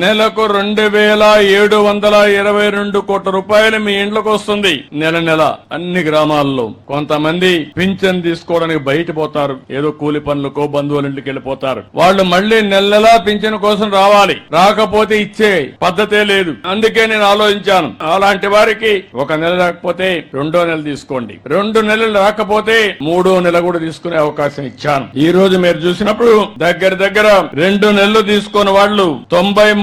నెలకు 2,722 కోట్ల రూపాయలు మీ ఇంట్లోకి వస్తుంది నెల నెల అన్ని గ్రామాల్లో. కొంతమంది పింఛన్ తీసుకోవడానికి బయట పోతారు, ఏదో కూలి పనులకో బంధువుల ఇంటికి వెళ్ళిపోతారు. వాళ్ళు మళ్లీ నెల నెలా పింఛన్ కోసం రావాలి, రాకపోతే ఇచ్చే పద్ధతే లేదు. అందుకే నేను ఆలోచించాను, అలాంటి వారికి ఒక నెల రాకపోతే 2వ నెల తీసుకోండి, 2 నెలలు రాకపోతే 3వ నెల కూడా తీసుకునే అవకాశం ఇచ్చాను. ఈ రోజు మీరు చూసినప్పుడు దగ్గర 2 నెలలు తీసుకున్న వాళ్ళు 93,324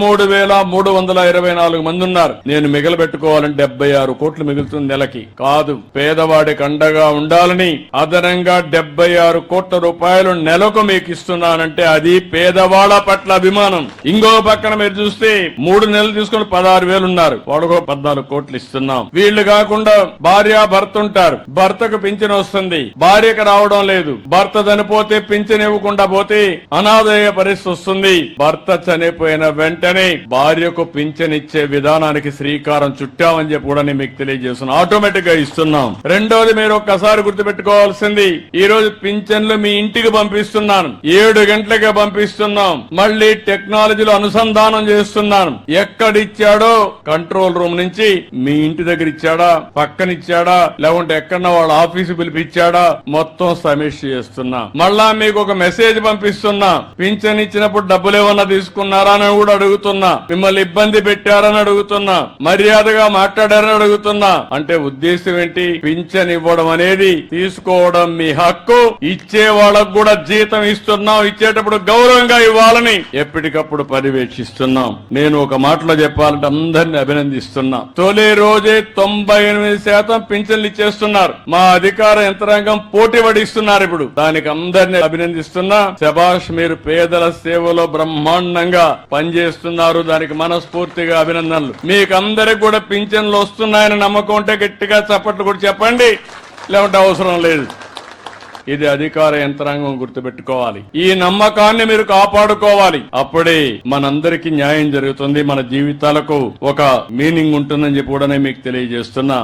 మంది ఉన్నారు. నేను మిగలబెట్టుకోవాలంటే 76 కోట్లు మిగులుతుంది నెలకి. కాదు, పేదవాడికి అండగా ఉండాలని అదనంగా 76 కోట్ల రూపాయలు నెలకు మీకు ఇస్తున్నానంటే అది పేదవాళ్ల పట్ల అభిమానం. ఇంకో పక్కన మీరు చూస్తే 3 నెలలు తీసుకుని 16,000 ఉన్నారు, వాడుకో 14 కోట్లు ఇస్తున్నాం. వీళ్లు కాకుండా భార్య భర్త ఉంటారు, భర్తకు పింఛన్ వస్తుంది, భార్యకు రావడం లేదు. భర్త చనిపోతే పింఛన్ ఇవ్వకుండా పోతే అనాథయ్యే పరిస్థితి వస్తుంది. భర్త చనిపోయిన వెంటనే భార్యకు పింఛన్ ఇచ్చే విధానానికి శ్రీకారం చుట్టామని చెప్పి కూడా మీకు తెలియజేస్తున్నాం. ఆటోమేటిక్ గా ఇస్తున్నాం. రెండోది మీరు ఒక్కసారి గుర్తుపెట్టుకోవాల్సింది, ఈ రోజు పింఛన్లు మీ ఇంటికి పంపిస్తున్నాను, 7 గంటలకే పంపిస్తున్నాం. మళ్లీ టెక్నాలజీలో అనుసంధానం చేస్తున్నాను. ఎక్కడిచ్చాడో కంట్రోల్ రూమ్ నుంచి మీ ఇంటి దగ్గర ఇచ్చాడా, పక్కనిచ్చాడా, లేకుంటే ఎక్కడన్నా వాళ్ళ ఆఫీసు పిలిపించాడా, మొత్తం సమీక్ష చేస్తున్నా. మళ్ళా మీకు ఒక మెసేజ్ పంపిస్తున్నా, పింఛన్ ఇచ్చినప్పుడు డబ్బులు ఏమన్నా తీసుకున్నారా అని కూడా అడుగుతున్నా, మిమ్మల్ని ఇబ్బంది పెట్టారని అడుగుతున్నా, మర్యాదగా మాట్లాడారని అడుగుతున్నా. అంటే ఉద్దేశం ఏంటి? పింఛన్ ఇవ్వడం అనేది తీసుకోవడం మీ హక్కు, ఇచ్చే వాళ్ళకు కూడా జీతం ఇస్తున్నాం, ఇచ్చేటప్పుడు గౌరవంగా ఇవ్వాలని ఎప్పటికప్పుడు పర్యవేక్షిస్తున్నాం. నేను ఒక మాటలో చెప్పాలంటే అందరినీ అభినందిస్తున్నా. తొలి రోజే 98% పింఛన్లు ఇచ్చేస్తున్నారు. మా అధికార యంత్రాంగం పోటీ పడిస్తున్నారు. ఇప్పుడు దానికి అందరినీ అభినందిస్తున్నా. శభాష్, మీరు పేదల సేవలో బ్రహ్మాండంగా పనిచేస్తున్నారు, దానికి మనస్ఫూర్తిగా అభినందనలు. మీకు అందరికి కూడా పింఛన్లు వస్తున్నాయని నమ్మకం ఉంటే గట్టిగా చప్పట్లు కూడా చెప్పండి, లేకుంటే అవసరం లేదు. ఇది అధికార యంత్రాంగం గుర్తుపెట్టుకోవాలి. ఈ నమ్మకాన్ని మీరు కాపాడుకోవాలి. అప్పుడే మనందరికీ న్యాయం జరుగుతుంది, మన జీవితాలకు ఒక మీనింగ్ ఉంటుందని చెప్పి కూడా మీకు తెలియజేస్తున్నా.